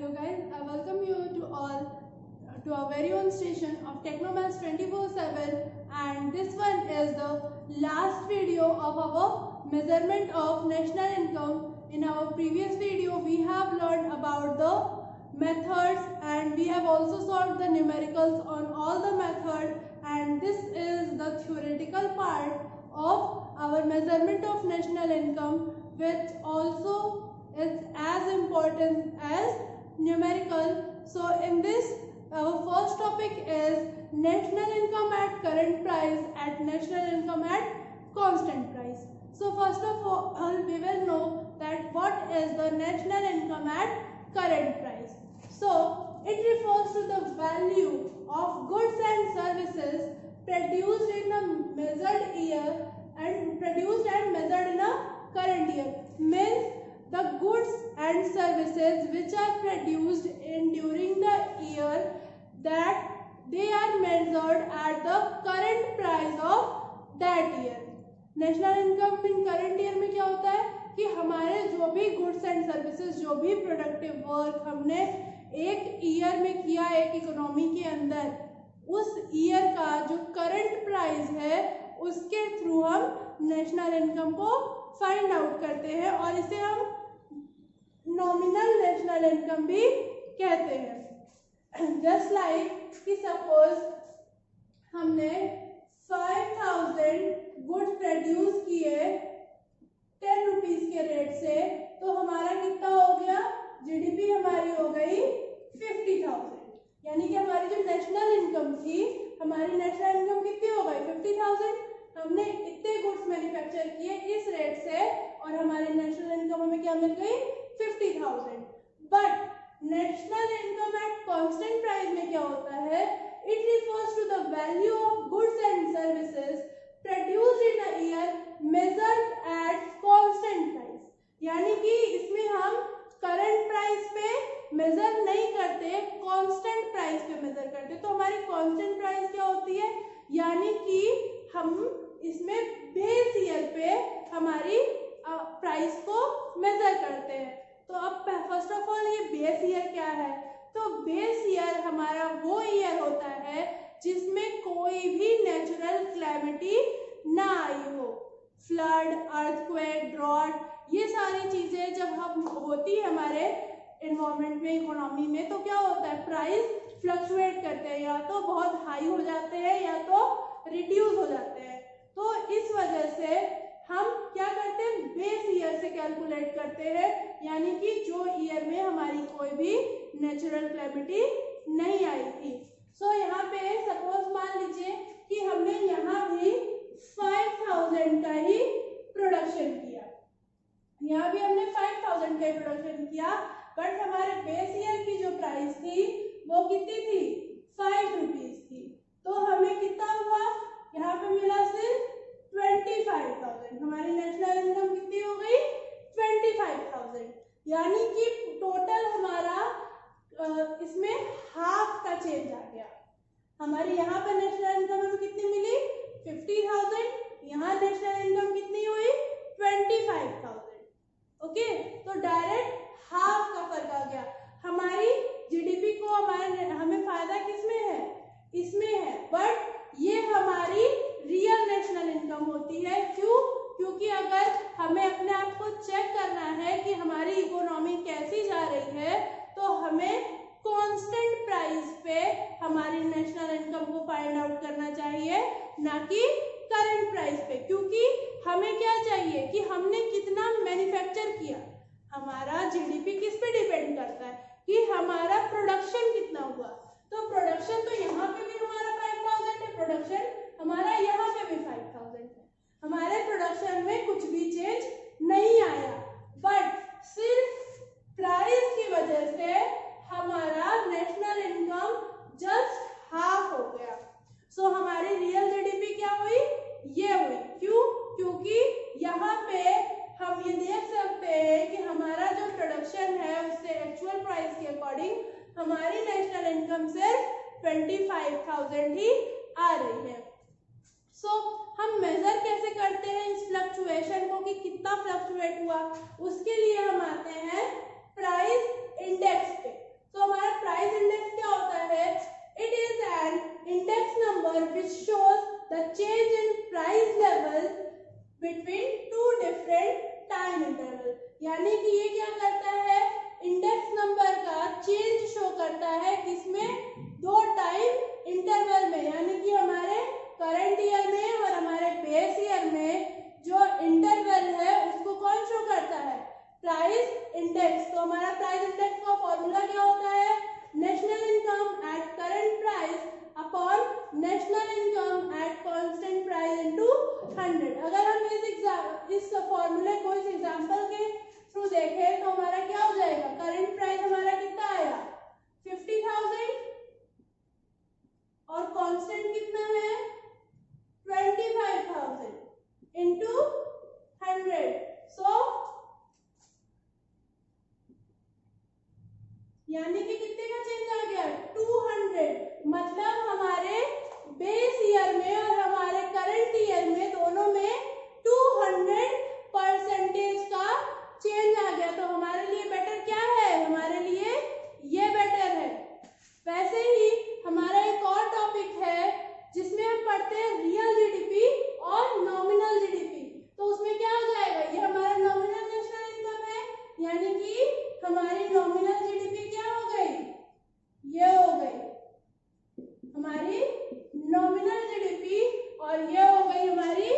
Hello guys, I welcome you to all to our very own station of Technomaths 24/7, and this one is the last video of our measurement of national income. In our previous video we have learned about the methods and we have also solved the numericals on all the methods, and this is the theoretical part of our measurement of national income, which also is as important as numerical. So in this our first topic is national income at current price at national income at constant price. So first of all we will know that what is the national income at current price. So it refers to the value of goods and services produced in a measured year and produced and measured in a current year. Means the goods and services which are produced in during the year that they are measured at the current price of that year. National income in current year में क्या होता है कि हमारे जो भी goods and services, जो भी प्रोडक्टिव वर्क हमने एक ईयर में किया एक इकोनॉमी के अंदर, उस ईयर का जो करंट प्राइस है उसके थ्रू हम नेशनल इनकम को फाइंड आउट करते हैं और इसे हम नॉमिनल नेशनल इनकम भी कहते हैं. जस्ट लाइक कि सपोज हमने 5000 गुड्स प्रोड्यूस किए 10 रुपीज के रेट से, तो हमारा कितना हो गया, जीडीपी हमारी हो गई 50,000. यानी कि हमारी जो नेशनल इनकम थी, हमारी नेशनल इनकम कितनी हो गई 50,000. हमने इतने गुड्स मैन्युफैक्चर किए इस रेट से और हमारी नेशनल इनकम हमें क्या मिल गई 50,000. But national income at constant price में क्या होता है, it refers to the value of goods and services produced in a year measured at constant price. यानी कि इसमें हम करंट प्राइस पे मेजर नहीं करते, कांस्टेंट प्राइस पे मेजर करते. तो हमारी कांस्टेंट प्राइस क्या होती है, यानी कि हम इसमें बेस ईयर पे हमारी प्राइस को मेजर करते हैं. तो अब फर्स्ट ऑफ ऑल ये बेस ईयर क्या है, तो बेस ईयर हमारा वो ईयर होता है जिसमें कोई भी नेचुरल क्लैमिटी ना आई हो. फ्लड, अर्थक्वेक, ड्रॉट, ये सारी चीजें जब हम होती है हमारे एनवायरमेंट में, इकोनॉमी में, तो क्या होता है, प्राइस फ्लक्चुएट करते हैं, या तो बहुत हाई हो जाते हैं या तो रिड्यूस हो जाते हैं. तो इस वजह से हम क्या करते हैं, बेस ईयर से कैलकुलेट करते हैं, यानी कि जो ईयर में हमारी कोई भी नेचुरल कैलेमिटी नहीं आई थी. सो यहाँ पे सपोज मान लीजिए कि हमने यहाँ भी 5000 का ही प्रोडक्शन किया, यहाँ भी हमने 5000 का ही प्रोडक्शन किया, बट हमारे बेस ईयर की जो प्राइस थी वो कितनी थी 5 रुपीज थी. तो हमें कितना हुआ, यहाँ पे मिला सिर्फ 25,000. हमारी नेशनल इनकम कितनी हो गई 25,000. यानी कि टोटल हमारा इसमें हाफ का चेंज आ गया. हमारी यहाँ पर नेशनल इनकम हमें कितनी मिली 50,000, यहाँ नेशनल इनकम कितनी हुई 25,000. ओके, तो डायरेक्ट हाफ का फर्क आ गया. हमारी जीडीपी को हमें फायदा किसमें है, इसमें है, बट ये हमारी रियल नेशनल इनकम होती है. क्यों, क्योंकि अगर हमें अपने आप को चेक करना है कि हमारी इकोनॉमी कैसी जा रही है, तो हमें कांस्टेंट प्राइस पे हमारी नेशनल इनकम को फाइंड आउट करना चाहिए, ना कि करंट प्राइस पे. क्योंकि हमें क्या चाहिए कि हमने कितना मैन्युफैक्चर किया. हमारा जीडीपी किस पे डिपेंड करता है कि हमारा प्रोडक्शन कितना हुआ. तो प्रोडक्शन तो यहाँ पे भी हमारा 5,000 है, प्रोडक्शन हमारा यहाँ पे भी 5,000 है. हमारे प्रोडक्शन में कुछ भी चेंज नहीं आया, बट सिर्फ प्राइस की वजह से हमारा नेशनल इनकम जस्ट हाफ हो गया. सो हमारी रियल जीडीपी क्या हुई, ये हुई. क्यों, क्योंकि यहाँ पे हम ये देख सकते हैं कि हमारा जो प्रोडक्शन है उससे एक्चुअल प्राइस के अकॉर्डिंग हमारी नेशनल इनकम सिर्फ 25,000 ही आ रही है. सो हम मेजर कैसे करते हैं इस फ्लक्चुएशन को कि कितना फ्लक्चुएट हुआ, उसके लिए हम आते हैं प्राइस इंडेक्स पे. करता है किसमें, 2 टाइम इंटरवल में, यानी कि हमारे करंट ईयर में और हमारे बेस ईयर में जो इंटरवल है उसको कौन शो करता है, प्राइस इंडेक्स। तो हमारा प्राइस इंडेक्स का फॉर्मूला क्या होता है, national income eight current price upon national income at constant price into 100। अगर हम इस फॉर्मूले को इस एग्जांपल के थ्रू देखें तो हमारा क्या हो जाएगा, करंट प्राइस हमारा कितना आया 50,000 और कांस्टेंट कितना है 25,000 इनटू 100। सो यानी कि कितने का चेंज आ गया 200। मतलब हमारे बेस ईयर में और हमारे करंट ईयर में दोनों में 200% का चेंज आ गया। तो हमारे लिए बेटर क्या है, हमारे लिए ये बेटर है। वैसे ही हमारा एक और टॉपिक है जिसमें हम पढ़ते हैं रियल जीडीपी और नॉमिनल जीडीपी। तो उसमें क्या हो जाएगा, ये हमारा नॉमिनल नेशनल इनकम है, यानी कि हमारी नॉमिनल जीडीपी क्या हो गई, ये हो गई हमारी नॉमिनल जीडीपी और ये हो गई हमारी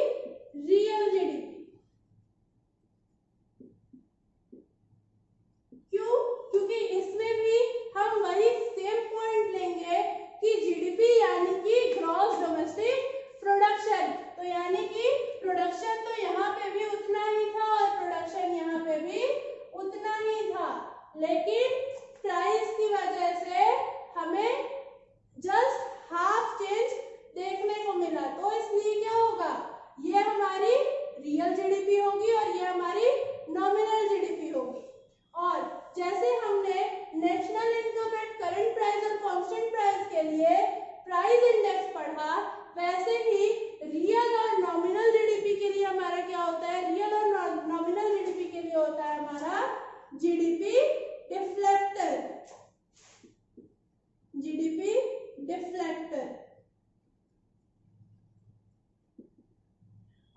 रियल जीडीपी। क्यों, क्योंकि इसमें भी हम वही सेम पॉइंट लेंगे कि जीडीपी यानी कि ग्रॉस डोमेस्टिक प्रोडक्शन। तो यानी कि प्रोडक्शन तो यहाँ पे भी उतना ही था और प्रोडक्शन यहाँ पे भी उतना ही था, लेकिन प्राइस की वजह से हमें जस्ट हाफ चेंज देखने को मिला। तो इसलिए क्या होगा, ये हमारी रियल जीडीपी होगी और ये हमारी नॉमिनल जीडीपी होगी। और जैसे हमने national income eight current price और कांस्टेंट प्राइस के लिए प्राइस इंडेक्स पढ़ा, वैसे ही रियल और नॉमिनल जीडीपी के लिए हमारा क्या होता है, रियल और नॉमिनल जीडीपी के लिए होता है हमारा जीडीपी डिफ्लेक्टर। GDP deflector.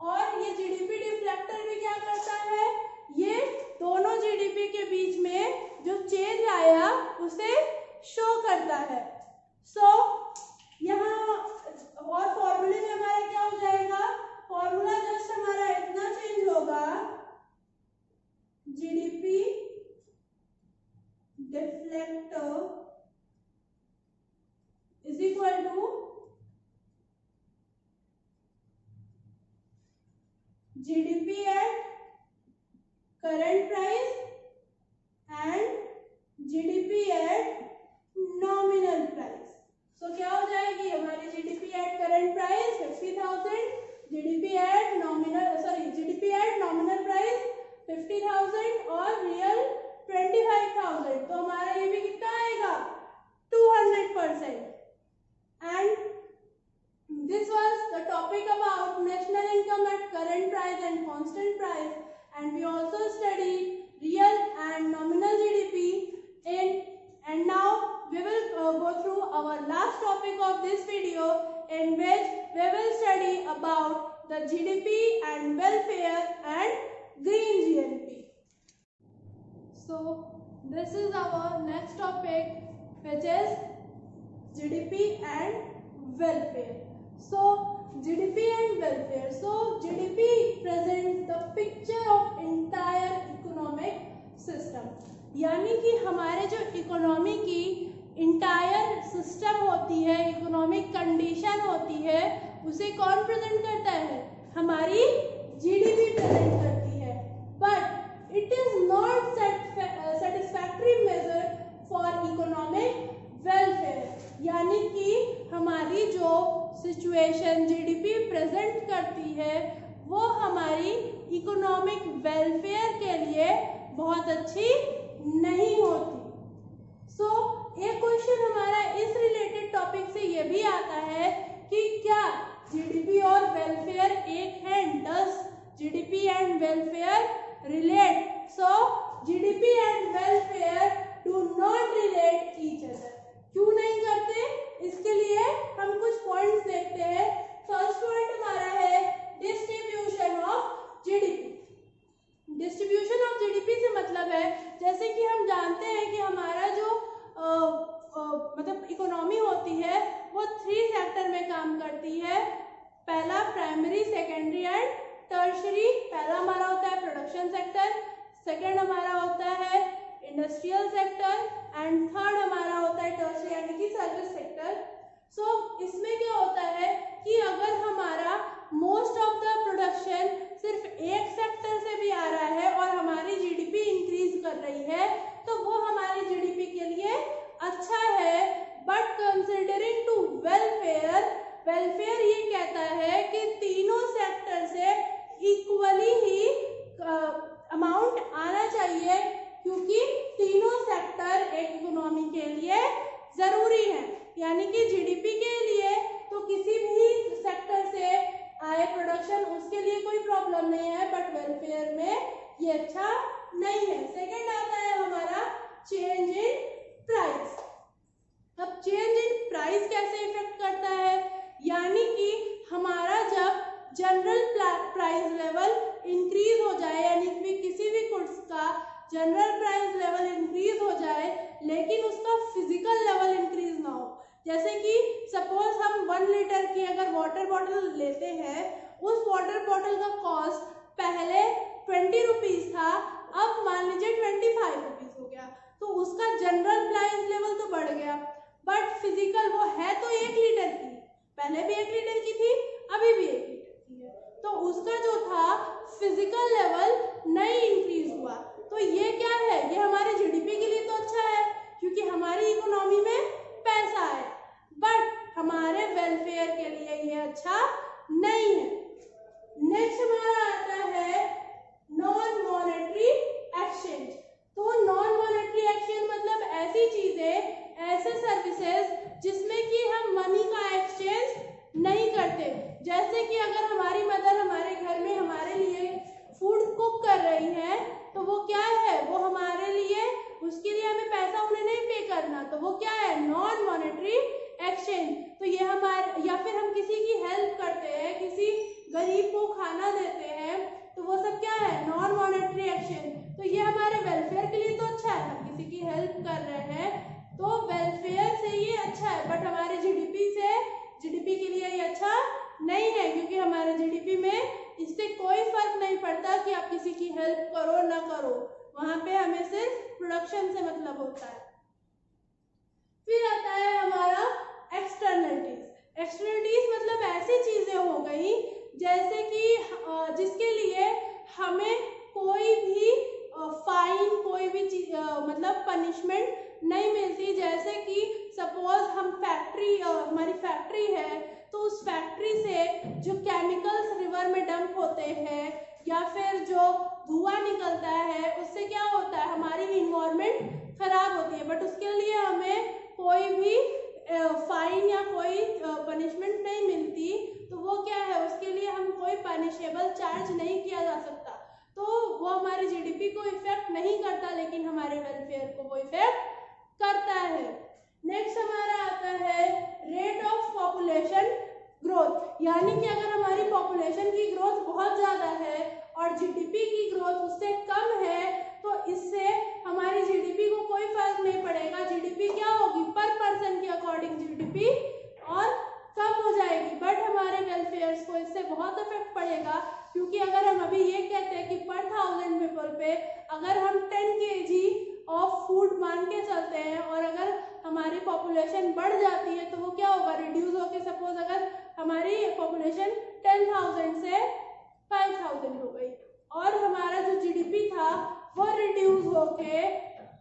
और ये जीडीपी डिफ्लेक्टर भी क्या करता है, ये दोनों जीडीपी के बीच में जो चेंज आया उसे शो करता है। सो यहाँ और फॉर्मूले में हमारा क्या हो जाएगा, फॉर्मूला जस्ट हमारा इतना चेंज होगा, GDP deflector is equal to GDP at current price and GDP at nominal price. So क्या हो जाएगी हमारी GDP at current price 50,000, GDP at nominal price 50,000 और रियल 25,000। तो हमारा ये भी कितना आएगा 200%। And this was the topic about national income at current price and constant price, and we also studied real and nominal GDP and now we will go through our last topic of this video, in which we will study about the GDP and welfare and green GNP. So this is our next topic, which is GDP and welfare. So GDP and welfare. So GDP presents the picture of entire economic system. यानी कि हमारे जो economy की entire system होती है, economic condition होती है, उसे कौन प्रेजेंट करता है, हमारी जीडीपी प्रेजेंट करती है। But it is not satisfactory measure for economic welfare. यानी कि हमारी जो सिचुएशन जीडीपी प्रेजेंट करती है वो हमारी इकोनॉमिक वेलफेयर के लिए बहुत अच्छी नहीं होती। सो एक क्वेश्चन हमारा इस रिलेटेड टॉपिक से ये भी आता है कि क्या जीडीपी और वेलफेयर एक है, does GDP and welfare relate? So GDP and welfare do not relate each other. क्यों नहीं करते, इसके लिए हम कुछ पॉइंट्स देखते हैं। फर्स्ट पॉइंट हमारा है distribution of GDP. Distribution of GDP से मतलब है, जैसे कि हम जानते हैं कि हमारा जो प्राइमरी, सेकेंडरी एंड टर्शरी। पहला हमारा होता है प्रोडक्शन सेक्टर, सेकेंड हमारा होता है इंडस्ट्रियल सेक्टर एंड थर्ड हमारा होता है टर्शरी यानी कि सर्विस सेक्टर। सो इसमें क्या होता है कि अगर हमारा मोस्ट ऑफ द प्रोडक्शन सिर्फ एक सेक्टर से भी आ रहा है और हमारी जीडीपी इंक्रीज कर रही है तो वो हमारी जीडीपी के लिए अच्छा है। But considering to welfare, welfare ये कहता है कि तीनों सेक्टर से इक्वली ही अमाउंट आना चाहिए क्योंकि तीनों सेक्टर एक इकोनॉमी के लिए जरूरी है। यानी कि जीडीपी के लिए तो किसी भी सेक्टर से आए प्रोडक्शन उसके लिए कोई प्रॉब्लम नहीं है, बट वेलफेयर में ये अच्छा नहीं है। सेकंड आता है हमारा चेंज इन प्राइस। अब चेंज इन प्राइस कैसे इफेक्ट करता है, यानी कि हमारा जब जनरल प्राइस लेवल इंक्रीज हो जाए यानी कि किसी भी गुड्स का जनरल प्राइस लेवल इंक्रीज हो जाए लेकिन उसका फिजिकल लेवल इंक्रीज ना हो। जैसे कि सपोज हम 1 लीटर की अगर वाटर बॉटल लेते हैं, उस वाटर बॉटल का कॉस्ट पहले 20 रुपीज था, अब मान लीजिए 25 रुपीज हो गया, तो उसका जनरल प्राइस लेवल तो बढ़ गया बट फिजिकल वो है तो 1 लीटर की, पहले भी 1 लीटर की थी अभी भी 1 लीटर की है, तो उसका जो था फिजिकल लेवल नहीं इंक्रीज हुआ। तो ये क्या है, ये हमारे जीडीपी के लिए तो अच्छा है क्योंकि हमारी इकोनॉमी में पैसा है, बट हमारे वेलफेयर के लिए ये अच्छा नहीं है। नेक्स्ट हमारा आता है नॉन मॉनेटरी एक्सचेंज। तो नॉन मॉनेटरी एक्सचेंज मतलब ऐसी चीजें, ऐसे सर्विसेज जिसमें कि हम मनी का एक्सचेंज नहीं करते। जैसे कि अगर हमारी मदर हमारे घर में हमारे लिए फूड कुक कर रही है तो वो क्या है, वो हमारे लिए, उसके लिए हमें पैसा उन्हें नहीं पे करना, तो वो क्या है, नॉन मॉनेटरी एक्सचेंज। तो ये हमारे, या फिर हम किसी की हेल्प करते हैं, किसी गरीब को खाना देते हैं, तो वो सब क्या है, नॉन मॉनेटरी एक्सचेंज। तो ये हमारे वेलफेयर के लिए तो अच्छा है, हम किसी की हेल्प कर रहे हैं तो वेलफेयर से ये अच्छा है, बट हमारे जीडीपी के लिए ये अच्छा नहीं है क्योंकि हमारे जीडीपी में इससे कोई फर्क नहीं पड़ता कि आप किसी की हेल्प करो ना करो, वहां पे हमें सिर्फ प्रोडक्शन से मतलब होता है। फिर आता है हमारा एक्सटर्नलिटीज। एक्सटर्नलिटीज मतलब ऐसी चीजें हो गई जैसे कि जिसके लिए हमें कोई भी फाइन, कोई भी चीज मतलब पनिशमेंट नहीं मिलती। जैसे कि सपोज हम फैक्ट्री, हमारी फैक्ट्री है तो उस फैक्ट्री से जो केमिकल्स रिवर में डंप होते हैं या फिर जो धुआं निकलता है उससे क्या होता है, हमारी इन्वायरमेंट खराब होती है, बट उसके लिए हमें कोई भी फाइन या कोई पनिशमेंट नहीं मिलती। तो वो क्या है, उसके लिए हम कोई पनिशेबल चार्ज नहीं किया जा सकता, तो वो हमारे जीडीपी को इफेक्ट नहीं करता लेकिन हमारे वेलफेयर को वो इफेक्ट करता है। नेक्स्ट हमारा आता है रेट ऑफ पॉपुलेशन ग्रोथ। यानी कि अगर हमारी पॉपुलेशन की ग्रोथ बहुत ज़्यादा है और जीडीपी की ग्रोथ उससे कम है तो इससे हमारी जीडीपी को कोई फर्क नहीं पड़ेगा। जीडीपी क्या होगी, पर पर्सन के अकॉर्डिंग जीडीपी और कम हो जाएगी, बट हमारे वेलफेयर को इससे बहुत इफेक्ट पड़ेगा क्योंकि अगर हम अभी ये कहते हैं कि पर 1000 पीपल पे अगर हम 10 kg ऑफ फूड मान के चलते हैं और अगर हमारी पॉपुलेशन बढ़ जाती है तो वो क्या होगा, रिड्यूस होके सपोज अगर हमारी पॉपुलेशन 10,000 से 5,000 हो गई और हमारा जो जीडीपी था वो रिड्यूस होके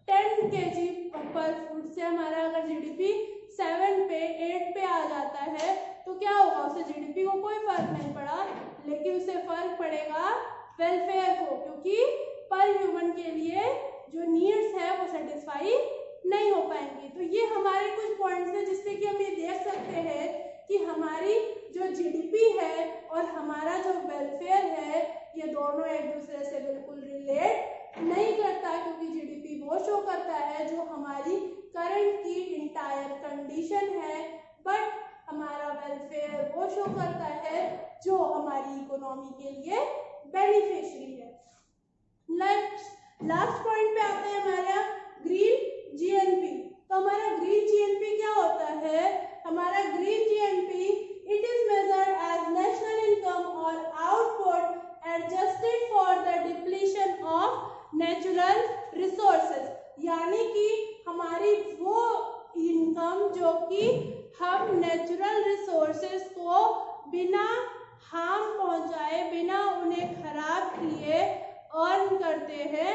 10 kg पर फूड से हमारा अगर जीडीपी 7 पे 8 पे आ जाता है तो क्या होगा, उससे जीडीपी को कोई फर्क नहीं पड़ा लेकिन उससे फर्क पड़ेगा वेलफेयर को क्योंकि पर ह्यूमन के लिए जो नीड्स है वो सेटिस्फाई नहीं हो पाएंगी। तो ये हमारे कुछ पॉइंट्स हैं जिससे कि हम ये देख सकते हैं कि हमारी जो जीडीपी है और हमारा जो वेलफेयर है ये दोनों एक दूसरे से बिल्कुल रिलेट नहीं करता क्योंकि जीडीपी वो शो करता है जो हमारी करंट की इंटायर कंडीशन है, बट हमारा वेलफेयर वो शो करता है जो हमारी इकोनॉमी के लिए बेनिफिशियरी है। लास्ट पॉइंट पे आते हैं हमारा ग्रीन जीएनपी। तो हमारा ग्रीन जीएनपी क्या होता है, हमारा green GNP it is measured as national income जो कि हम नेचुरल रिसोर्सेज को बिना हार्म पहुंचाए, बिना उन्हें खराब किए अर्न करते हैं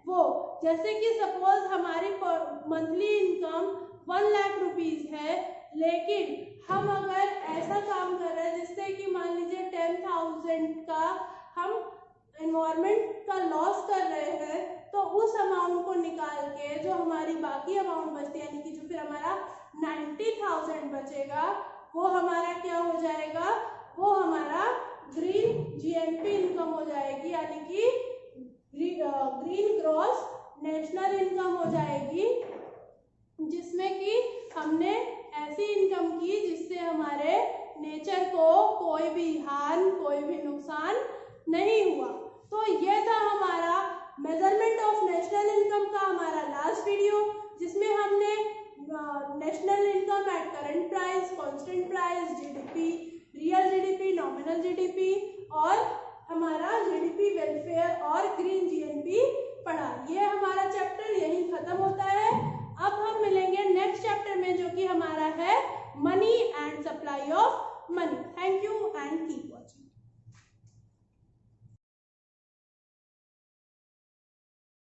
वो। जैसे कि सपोज हमारी मंथली इनकम 1 लाख रुपीज है, लेकिन हम अगर ऐसा काम कर रहे हैं जिससे कि मान लीजिए 10,000 का हम एनवायरमेंट का लॉस कर रहे हैं, तो उस अमाउंट को निकाल के जो हमारी बाकी अमाउंट बचती है, यानी कि जो फिर हमारा 90,000 बचेगा, वो हमारा क्या हो जाएगा, वो हमारा ग्रीन जीएनपी इनकम हो जाएगी, यानी कि ग्रीन ग्रॉस नेशनल इनकम हो जाएगी, जिसमें कि हमने ऐसी इनकम की जिससे हमारे नेचर को कोई भी हार्म, कोई भी नुकसान नहीं हुआ। तो ये था हमारा मेजरमेंट ऑफ नेशनल इनकम का हमारा लास्ट वीडियो, जिसमें हमने national income eight current price, constant price, GDP, real GDP, nominal GDP और हमारा जीडीपी वेलफेयर और ग्रीन जीएनपी पढ़ा। ये हमारा चैप्टर यहीं खत्म होता है। अब हम मिलेंगे नेक्स्ट चैप्टर में, जो कि हमारा है money and supply of money. Thank you and keep